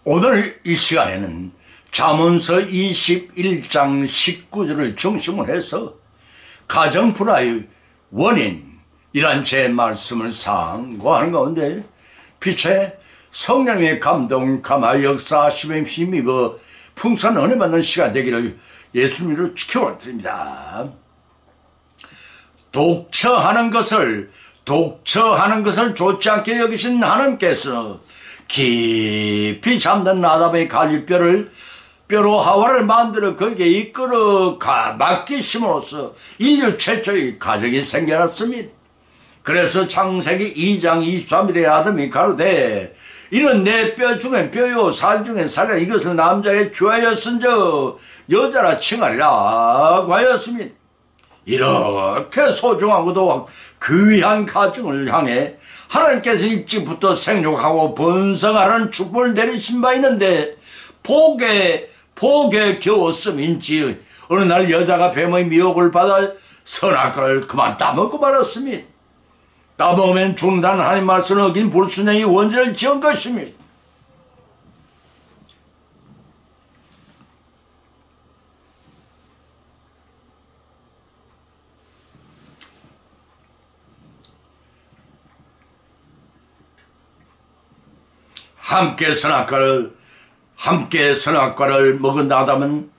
오늘 이 시간에는 잠언서 21장 19절을 중심으로 해서 가정불화의 원인이란 제 말씀을 상고하는 가운데 빛의 성령의 감동, 감화, 역사하심에 힘입어 풍성한 은혜 받는 시간 되기를 예수님으로 축원드립니다. 독처하는 것을 좋지 않게 여기신 하나님께서 깊이 잠든 아담의 뼈로 하와를 만들어 거기에 이끌어 맡기심으로써 인류 최초의 가정이 생겨났습니다. 그래서 창세기 2장 23일에 아담이 가로되 이는 내 뼈 중에 뼈요 살 중에 살이라 이것을 남자에 주하였은저 여자라 칭하리라고 하였습니다. 이렇게 소중하고도 귀한 가정을 향해 하나님께서 일찍부터 생육하고 번성하라는 축복을 내리신 바 있는데 복에 겨웠음인지 어느 날 여자가 뱀의 미혹을 받아 선악과를 그만 따먹고 말았습니다. 따먹으면 죽는다는 하나님 말씀을 어긴 불순종이 원죄를 지은 것입니다. 함께 선악과를 먹은 아담은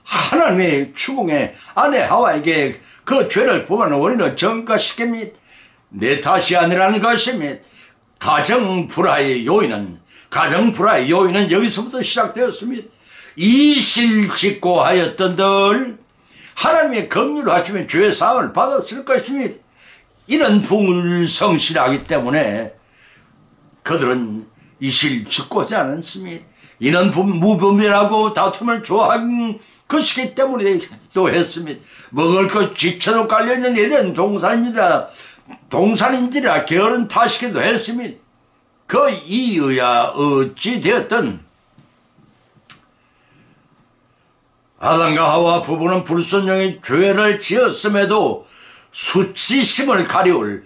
하나님의 추궁에 아내 하와에게 그 죄를 범하는 원인을 전가시킵니다. 내 탓이 아니라는 것입니다. 가정불화의 요인은 여기서부터 시작되었습니다. 이실직고 하였던들 하나님의 긍휼을 하시면 죄 사함을 받았을 것입니다. 이런 불성실하기 때문에 그들은 이실직고하지 않았습니다. 이는 무분별하고 다툼을 좋아하는 것이기 때문에 또 했습니다. 먹을 것 지천으로 깔려있는 에덴 동산인지라 게으른 탓이기도 했습니다. 그 이유야 어찌 되었든 아담과 하와 부부는 불순종의 죄를 지었음에도 수치심을 가리울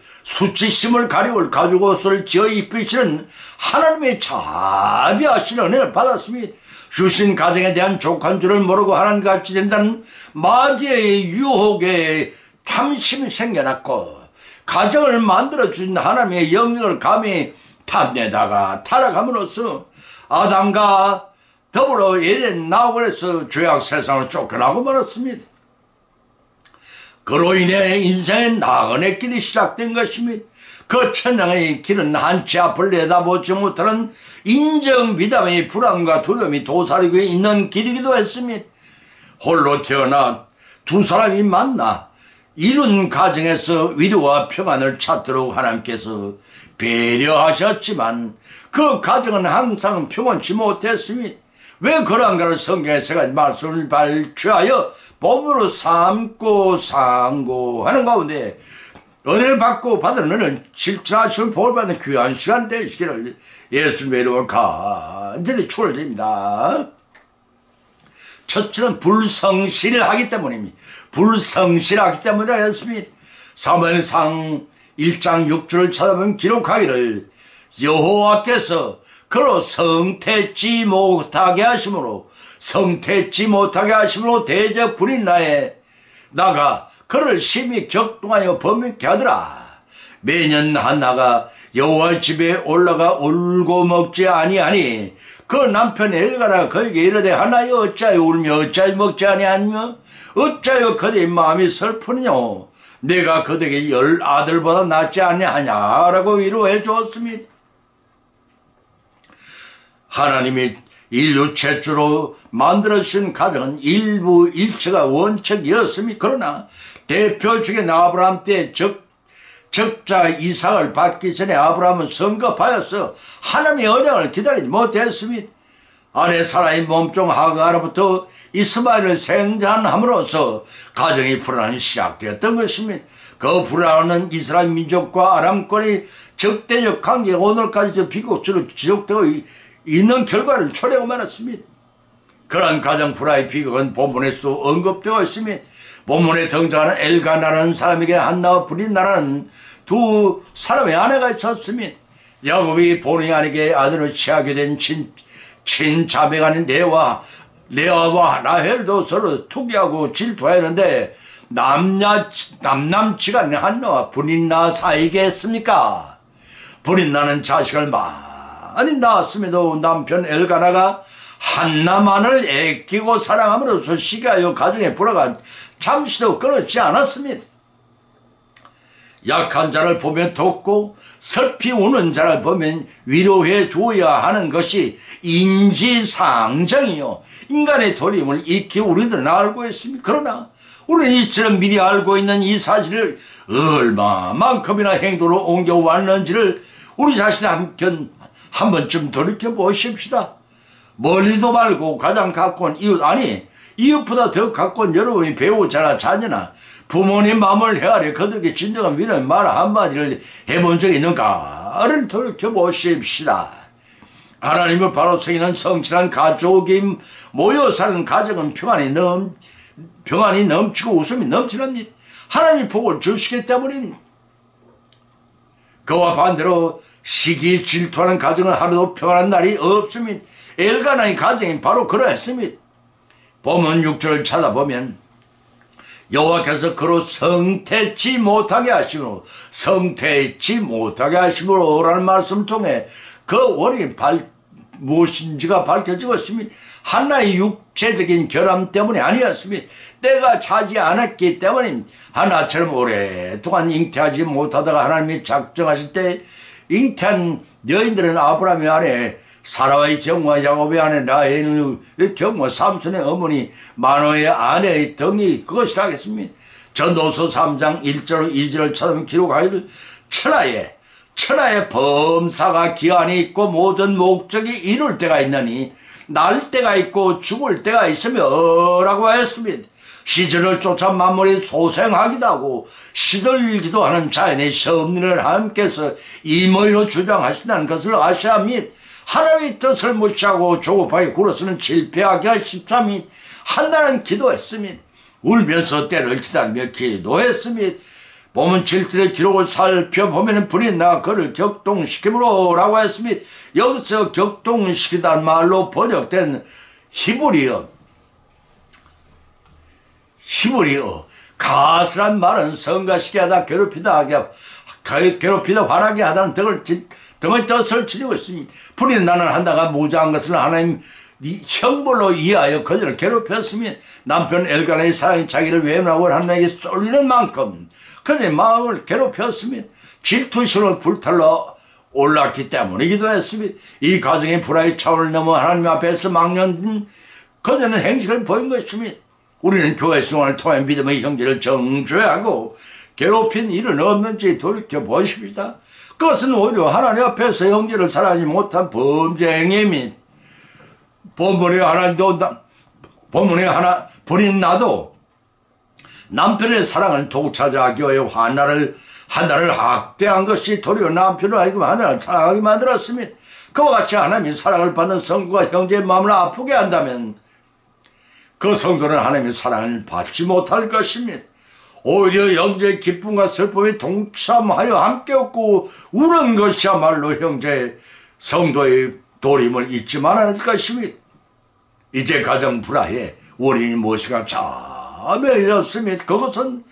가죽옷을 지어 입히시는 하나님의 자비하신 은혜를 받았습니다. 주신 가정에 대한 족한 줄을 모르고 하나님같이 된다는 마귀의 유혹에 탐심이 생겨났고 가정을 만들어준 하나님의 영역을 감히 탐내다가 타락함으로써 아담과 더불어 에덴 나홀에서 죄악 세상으로 쫓겨나고 말았습니다. 그로 인해 인생의 나그네 길이 시작된 것입니다. 그 천양의 길은 한치 앞을 내다보지 못하는 인정 미담의 불안과 두려움이 도사리고 있는 길이기도 했습니다. 홀로 태어나 두 사람이 만나 이룬 가정에서 위로와 평안을 찾도록 하나님께서 배려하셨지만 그 가정은 항상 평온치 못했습니다. 왜 그런가를 성경에 세 가지 말씀을 발췌하여 몸으로 삼고 상고하는 가운데 은혜를 받고 받은 은혜는 실천하시는 복을 받는 귀한 시간 되시기를 예수님의 이름으로 간절히 축원드립니다. 첫째는 불성실하기 때문입니다. 불성실하기 때문이었습니다. 사무엘상 1장 6절을 찾아보면 기록하기를 여호와께서 그로 성태치 못하게 하심으로 대적 불인 나가 그를 심히 격동하여 범죄케 하더라. 매년 한나가 여호와 집에 올라가 울고 먹지 아니하니 그 남편 엘가가 그에게 이르되 하나여 어찌하여 울며 어찌하여 먹지 아니하며 어찌하여 그대의 마음이 슬프느냐 내가 그대에게 10 아들보다 낫지 아니하냐라고 위로해 주었습니다. 하나님이 인류 최초로 만들어주신 가정은 일부 일체가 원칙이었습니다. 그러나 대표적인 아브라함 때 적자 이삭을 받기 전에 아브라함은 성급하여서 하나님의 언약을 기다리지 못했습니다. 아내 사라의 몸종 하가로부터 이스마엘을 생산함으로써 가정의 불안이 시작되었던 것입니다. 그 불안은 이스라엘 민족과 아람권의 적대적 관계가 오늘까지 비극처럼 지속되고 있는 결과를 초래하고 말았습니다. 그러한 가정 불화의 비극은 본문에서도 언급되어 있습니다. 본문에 등장하는 엘가나라는 사람에게 한나와 브린나라는 두 사람의 아내가 있었습니다. 야곱이 본의 아니게 아들을 취하게 된 친자매간인 레아와 라헬도 서로 투기하고 질투하였는데 남남치간의 한나와 분인나 사이겠습니까? 분인나는 자식을 많이 낳았음에도 남편 엘가나가 한나만을 애끼고 사랑함으로써 시기하여 가정의 불화가 잠시도 끊어지지 않았습니다. 약한 자를 보면 돕고 슬피 우는 자를 보면 위로해 줘야 하는 것이 인지상정이요 인간의 도림을 익히 우리들은 알고 있습니다. 그러나 우리는 이처럼 미리 알고 있는 이 사실을 얼마만큼이나 행동으로 옮겨왔는지를 우리 자신 한 번쯤 돌이켜보십시다. 멀리도 말고 가장 가까운 이웃, 아니 이웃보다 더 가까운 여러분이 배우자나 자녀나 부모님 마음을 헤아려 그들에게 진정한 위로의 말 한마디를 해본 적이 있는가를 돌이켜보십시다. 하나님을 바로 섬기는 성실한 가족이 모여 사는 가정은 평안이 넘치고 웃음이 넘치랍니다. 하나님이 복을 주시기 때문입니다. 그와 반대로 시기 질투하는 가정은 하루도 평안한 날이 없습니다. 엘가나의 가정이 바로 그러했습니다. 본문 6절을 찾아보면 여호와께서 그로 성태치 못하게 하심으로 라는 말씀을 통해 그 원인이 무엇인지가 밝혀지고 있습니다. 하나의 육체적인 결함 때문이 아니었습니다. 때가 차지 않았기 때문입니다. 하나처럼 오랫동안 잉태하지 못하다가 하나님이 작정하실 때 잉태한 여인들은 아브라함의 아내 사라의 경우와 야곱의 아내 라헬의 경우와 삼손의 어머니 마노의 아내의 등이 그것이라 하겠습니다. 전도서 3장 1절 2절을 찾으면 기록하기를 천하의 범사가 기한이 있고 모든 목적이 이룰 때가 있나니 날 때가 있고 죽을 때가 있으며 라고 하였습니다. 시절을 쫓아 만물이 소생하기도 하고 시들기도 하는 자연의 섭리를 하나님께서 임의로 주장하신다는 것을 아셔야 합니다. 하나님의 뜻을 무시하고 조급하게 굴어서는 실패하기가 쉽습니다. 한나는 기도했습니다. 울면서 때를 기다리며 기도했습니다. 보면 7절의 기록을 살펴보면 불이 그를 격동시키므로 라고 했습니다. 여기서 격동시키다는 말로 번역된 히브리어 가스란 말은 성가시게 하다 괴롭히다 화나게 하다는 등의 뜻을 지니고 있습니다. 불이 나는 한나가 무자한 것을 하나님 형벌로 이해하여 그들을 괴롭혔으면 남편 엘가나의 사랑이 자기를 외면하고 하나님에게 쏠리는 만큼 그의 마음을 괴롭혔으면 질투심을 불탈러 올랐기 때문이기도 했습니다. 이 가정의 불화의 차원을 넘어 하나님 앞에서 막론든 그들은 행실을 보인 것입니다. 우리는 교회 생활을 통해 믿음의 형제를 정죄하고 괴롭힌 일은 없는지 돌이켜보십시다. 그것은 오히려 하나님 앞에서 형제를 사랑하지 못한 범죄 행위입니다. 본문에 본인 나도 남편의 사랑을 독차지하기 위해 한나를 학대한 것이 도리어 남편을 하여금 한나를 사랑하게 만들었습니다. 그와 같이 하나님이 사랑을 받는 성도가 형제의 마음을 아프게 한다면 그 성도는 하나님의 사랑을 받지 못할 것입니다. 오히려 형제의 기쁨과 슬픔에 동참하여 함께 웃고 우는 것이야말로 형제 성도의 도림을 잊지 말아야 할 것입니다. 이제 가정 불화의 원인이 무엇인가 자매였습니다. 그것은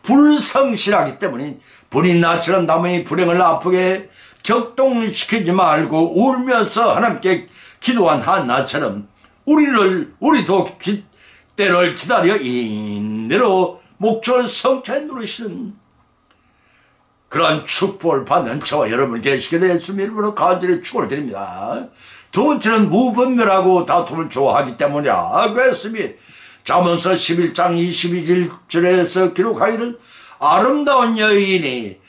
불성실하기 때문에 분이 나처럼 남의 불행을 아프게 격동시키지 말고 울면서 하나님께 기도한 한나처럼 우리도 때를 기다려 인내로 목적을 성취해 누리시는 그러한 축복을 받는 저와 여러분 되시기를 예수님 이름으로 간절히 축원을 드립니다. 두 번째는 무분별하고 다툼을 좋아하기 때문이라고 했습니다. 잠언서 11장 22절에서 기록하기를 아름다운 여인이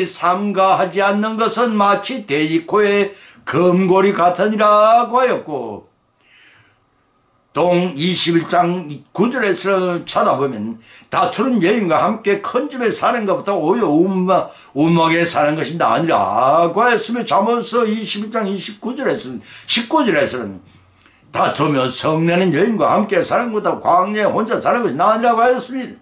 삼가하지 않는 것은 마치 돼지코의 금고리 같으니라고 하였고, 동 21장 9절에서 찾아보면 다투는 여인과 함께 큰 집에 사는 것보다 오히려 운막에 사는 것이 나으니라고 했으며, 잠언서 21장 19절에서는 다투며 성내는 여인과 함께 사는 것보다 광야에 혼자 사는 것이 나으니라고 하였습니다.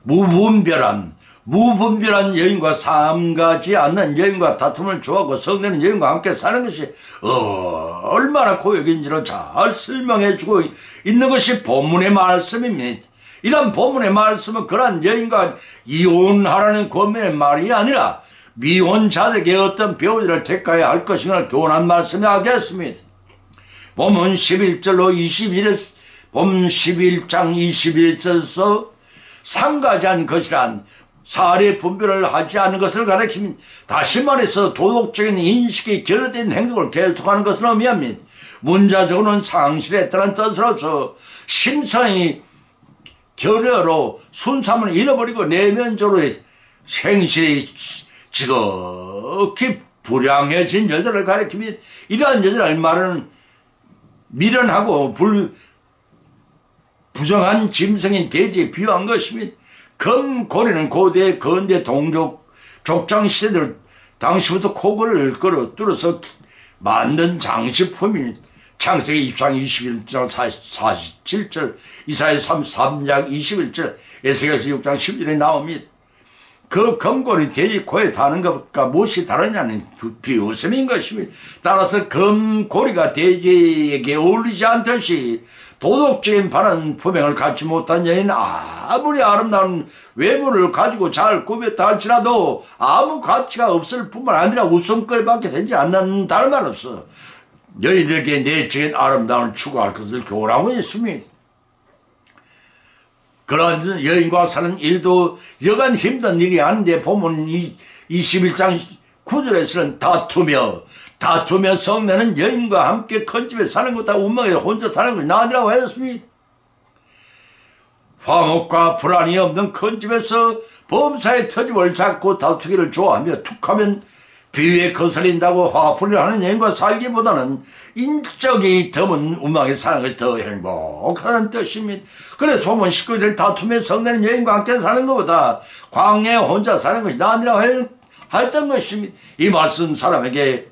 무분별한 무분별한 여인과 삼가지 않는 여인과 다툼을 좋아하고 성내는 여인과 함께 사는 것이 얼마나 고역인지를 잘 설명해주고 있는 것이 본문의 말씀입니다. 이런 본문의 말씀은 그러한 여인과 이혼하라는 권면의 말이 아니라 미혼자들에게 어떤 배우자를 택해야 할 것인가를 교훈한 말씀이 하겠습니다. 본문 11절로 21절, 본문 11장 21절에서 삼가지한 것이란 사례 분별을 하지 않는 것을 가리킵니다. 다시 말해서 도덕적인 인식이 결여된 행동을 계속하는 것을 의미합니다. 문자적으로는 상실했다는 뜻으로서 심성이 결여로 순수함을 잃어버리고 내면적으로 행실이 지극히 불량해진 여자를 가리킵니다. 이러한 여자를 말하는 미련하고 부정한 짐승인 돼지에 비유한 것입니다. 금고리는 고대 근대 동족 족장 시대들 당시부터 코골이를 끌어 뚫어서 만든 장식품입니다. 창세기 22장 21절 47절 이사야 33장 21절 에스겔서 6장 10절에 나옵니다. 그 금고리 돼지 코에 다는 것과 무엇이 다르냐는 비웃음인 것입니다. 따라서 금고리가 돼지에게 어울리지 않듯이 도덕적인 바른 품행을 갖지 못한 여인은 아무리 아름다운 외모를 가지고 잘 꾸몄다 할지라도 아무 가치가 없을 뿐만 아니라 웃음거리밖에 되지 않는 다름없어 여인에게 내적인 아름다움을 추구할 것을 교훈하고 있습니다. 그런 여인과 사는 일도 여간 힘든 일이 아닌데 보면 21장 9절에서는 다투며 성내는 여인과 함께 큰 집에 사는 것보다 운명에 혼자 사는 걸 나으리라고 했습니다. 화목과 불안이 없는 큰 집에서 범사의 터집을 잡고 다투기를 좋아하며 툭하면 비위에 거슬린다고 화풀이를 하는 여인과 살기보다는 인적이 드문 운명에 사는 것이 더 행복하다는 뜻입니다. 그래서 소문 19절 다투며 성내는 여인과 함께 사는 것보다 광야에 혼자 사는 것이 나으리라고 했던 것입니다. 이 말씀 사람에게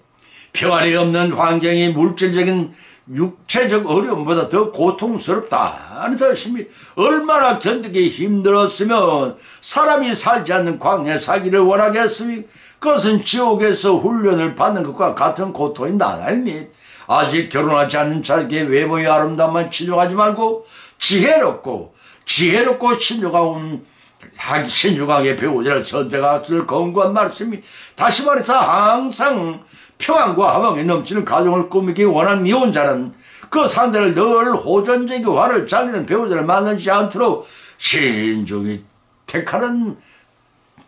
평안이 없는 환경이 물질적인 육체적 어려움보다 더 고통스럽다는 뜻입니다. 얼마나 견디기 힘들었으면 사람이 살지 않는 광야에 살기를 원하겠습니까? 그것은 지옥에서 훈련을 받는 것과 같은 고통이 나날입니다. 아직 결혼하지 않는 자에게 외모의 아름다움만 치중하지 말고 지혜롭고 신중하게 배우자를 선택하기를 권고한 말씀이 다시 말해서 항상 평안과 화목이 넘치는 가정을 꾸미기 원하는 미혼자는 그 상대를 늘 호전적이고 화를 잘리는 배우자를 만나지 않도록 신중히 택하는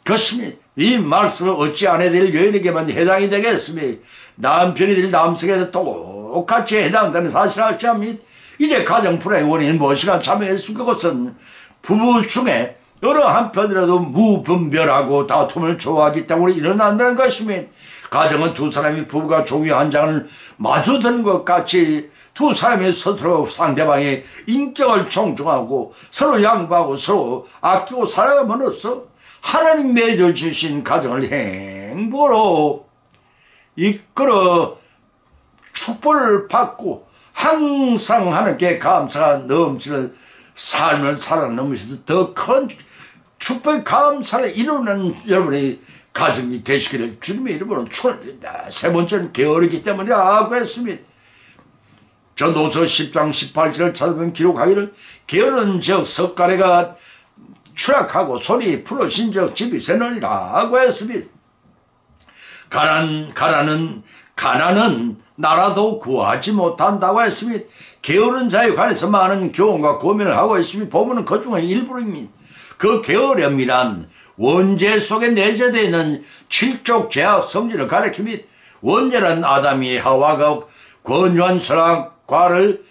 것입니다. 이 말씀을 어찌 안 해야 될 여인에게만 해당이 되겠습니다. 남편이들 남성에서 똑같이 해당되는 사실을 알지 합니다. 이제 가정 불화의 원인은 무엇이가 참여했습니까? 그것은 부부 중에 어느 한편이라도 무분별하고 다툼을 좋아하기 때문에 일어난다는 것입니다. 가정은 두 사람이 부부가 종이 한 장을 마주드는 것 같이 두 사람이 스스로 상대방의 인격을 존중하고 서로 양보하고 서로 아끼고 살아감으로써 하나님 맺어주신 가정을 행복으로 이끌어 축복을 받고 항상 하나님께 감사가 넘치는 삶을 살아넘으셔서 더 큰 축복의 감사를 이루는 여러분의 가정이 되시기를 주님의 이름으로 축원드립니다. 세 번째는 게으르기 때문이라고 했습니다. 전도서 10장 18절을 찾아보면 기록하기를 게으른 즉 석가래가 추락하고 손이 풀어진 즉 집이 새느니라고 했습니다. 가난은 나라도 구하지 못한다고 했습니다. 게으른 자에 관해서 많은 교훈과 고민을 하고 있으며 보면은 그 중에 일부입니다. 그 게으름이란 원죄 속에 내재되어 있는 칠족 죄악 성질을 가리킵니다. 원죄란 아담이 하와가 권유한 선악을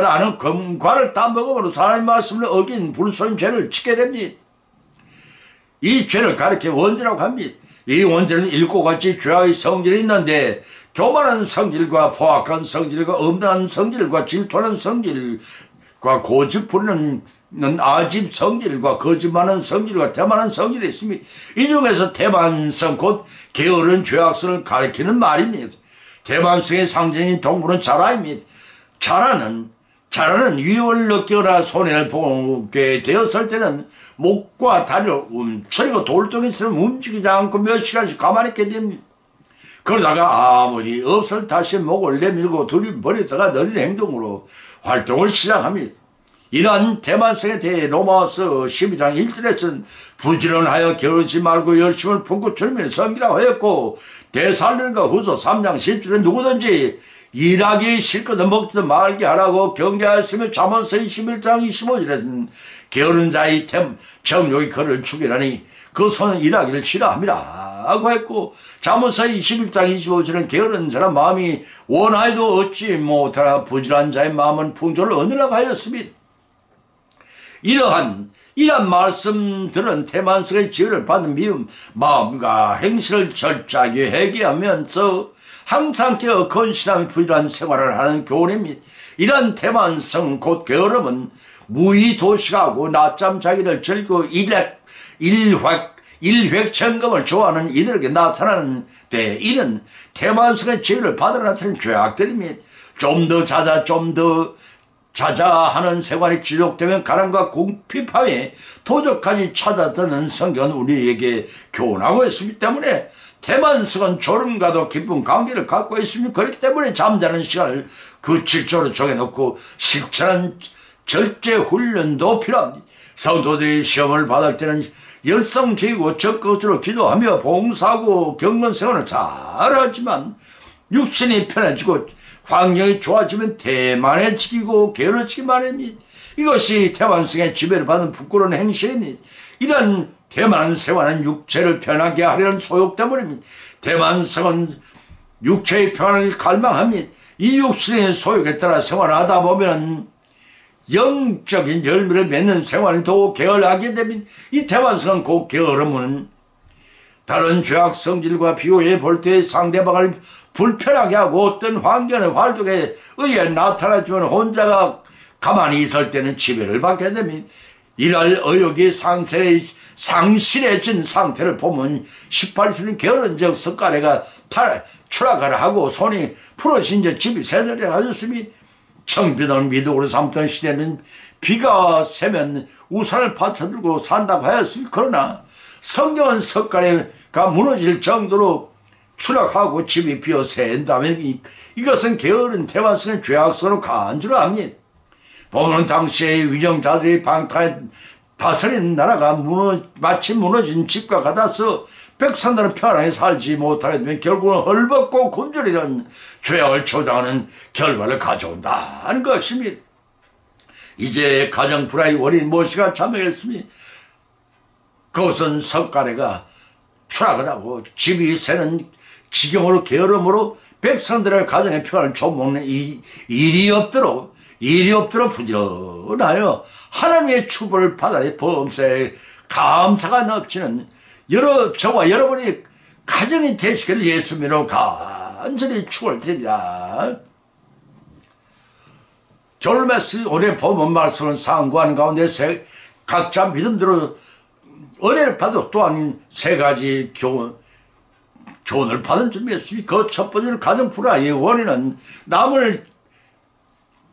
아는 금과를 따먹음으로 하나님의 말씀을 어긴 불순 죄를 짓게 됩니다. 이 죄를 가리켜 원죄라고 합니다. 이 원죄는 일곱 가지 죄악의 성질이 있는데 교만한 성질과 포악한 성질과 엄단한 성질과 질투하는 성질과 고집 부리는 아집 성질과 거짓말하는 성질과 대만한 성질이 있습니다. 이 중에서 대만성 곧 게으른 죄악성을 가리키는 말입니다. 대만성의 상징인 동물은 자라입니다. 자라는 자라는 위험을 느끼거나 손해를 보게 되었을 때는 목과 다리를 움츠리고 돌덩이처럼 움직이지 않고 몇 시간씩 가만히 있게 됩니다. 그러다가 아무리 없을 다시 목을 내밀고 들이버리다가 느린 행동으로 활동을 시작합니다. 이러한 대만성에 대해 로마서 12장 1절에서는 부지런하여 게으르지 말고 열심을 품고 주님을 섬기라고 하였고, 데살로니가 후서 3장 10절에 누구든지 일하기 싫거든 먹지도 말게 하라고 경계하였으며, 잠언서 21장 25절에는 게으른 자의 정욕이 그를 죽이라니 그 손은 일하기를 싫어함이라 하고 했고, 잠언서 21장 25절은 게으른 사람 마음이 원하여도 얻지 못하라 부지런한 자의 마음은 풍조를 얻으라고 하였습니다. 이러한 말씀들은 대만성의 지혜를 받은 미움 마음과 행실을 철저하게 회개하면서 항상 깨어 건실함이 부지런한 생활을 하는 교훈입니다. 이러한 대만성 곧 게으름은 무의도식하고 낮잠 자기를 즐기고 일획천금을 좋아하는 이들에게 나타나는데, 이는 대만성의 지혜를 받아 나타낸 죄악들입니다. 좀 더 자자 하는 생활이 지속되면 가난과 궁핍함에 도적까지 찾아드는 성경은 우리에게 교훈하고 있기 때문에, 대만성은 졸음과도 깊은 관계를 갖고 있습니다. 그렇기 때문에 잠자는 시간을 규칙적으로 정해놓고 실천한 절제 훈련도 필요합니다. 성도들이 시험을 받을 때는 열성적이고 적극적으로 기도하며 봉사하고 경건 생활을 잘하지만, 육신이 편해지고 환경이 좋아지면 대만해지고 게으르지기 마련입니다. 이것이 대만성의 지배를 받은 부끄러운 행실입니다. 이런 대만한 생활은 육체를 편하게 하려는 소욕 때문입니다. 대만성은 육체의 평안을 갈망합니다. 이 육신의 소욕에 따라 생활하다 보면 영적인 열매를 맺는 생활을 더욱 게을하게 됩니다. 이 대만성은 곧 게으름은 다른 죄악 성질과 비교해 볼 때 상대방을 불편하게 하고 어떤 환경의 활동에 의해 나타나지만 혼자가 가만히 있을 때는 지배를 받게 됩니다. 이날 의욕이 상실해진 상태를 보면 18세는 게으른 적 석가래가 추락을 하고 손이 풀어진 적 집이 새들이 하였습니다. 청비를 미덕으로 삼던 시대는 비가 새면 우산을 받쳐들고 산다고 하였습니다. 그러나 성경은 석가래가 무너질 정도로 추락하고 집이 비어 샌다면 이것은 게으른 대만성의 죄악성으로 간주를 합니다. 보면 당시의 위정자들이 다스린 나라가 마치 무너진 집과 같아서 백성들은 편하게 살지 못하게 되면 결국은 헐벗고 굶주리는 죄악을 초당하는 결과를 가져온다는 것입니다. 이제 가정 불화의 원인 무엇이가 자명했습니다. 그것은 석가래가 추락을 하고 집이 새는 지경으로 게으름으로 백성들의 가정의 평안을 좀먹는 일이 없도록 부지런하여 하나님의 축복을 받아내 범사에 감사가 넘치는 저와 여러분이 가정이 되시기를 예수님으로 간절히 축원을 드립니다. 결메스 올해 본문 말씀을 상고하는 가운데 각자 믿음대로 은혜를 받아 또한 세 가지 교훈을 받은 줄 믿습니다. 그 첫 번째는 가정 불화의 원인은 남을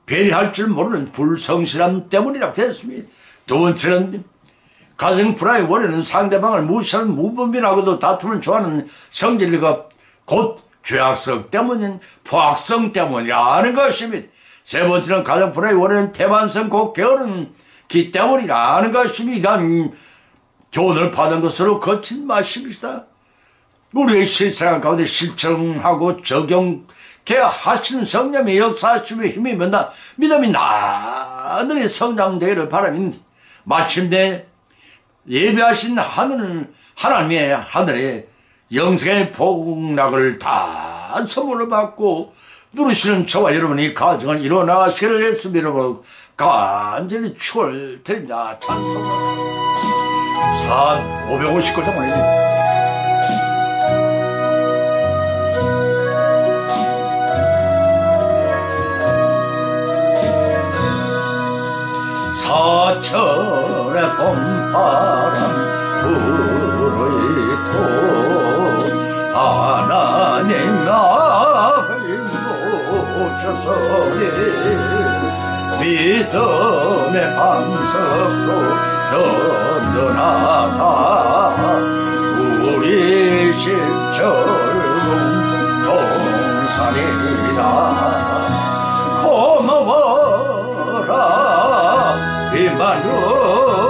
배려할 줄 모르는 불성실함 때문이라고 했습니다. 두 번째는 가정 불화의 원인은 상대방을 무시하는 무분별하고도 다툼을 좋아하는 성질과 곧 죄악성 때문인 포악성 때문이라는 것입니다. 세 번째는 가정 불화의 원인은 대만성 곧 게으른기 때문이라는 것입니다. 이러한 교훈을 받은 것으로 거친 마십시다. 우리의 실생활 가운데 실천하고 적용케 하시는 성령의 역사하심의 힘이면 믿음이 나날이 성장되기를 바랍니다. 마침내 예배하신 하나님의 하늘에 영생의 복락을 다 선물을 받고 누리시는 저와 여러분이 가정을 이뤄나가시기를 예수님으로 간절히 축원을 드립니다. 찬송합니다. 559장 올립니다. 사철의 봄바람 불어있고 하나님 앞에 모셔서니 믿음의 반석도 든든하사 우리 십절공 동산이라 고마워라 임마누엘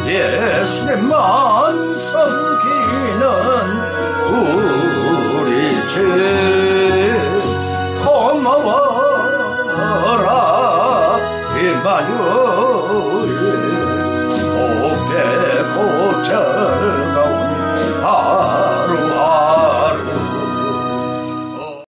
예수님만 섬기는 우리 집 고마워라 임마누엘 복대 고철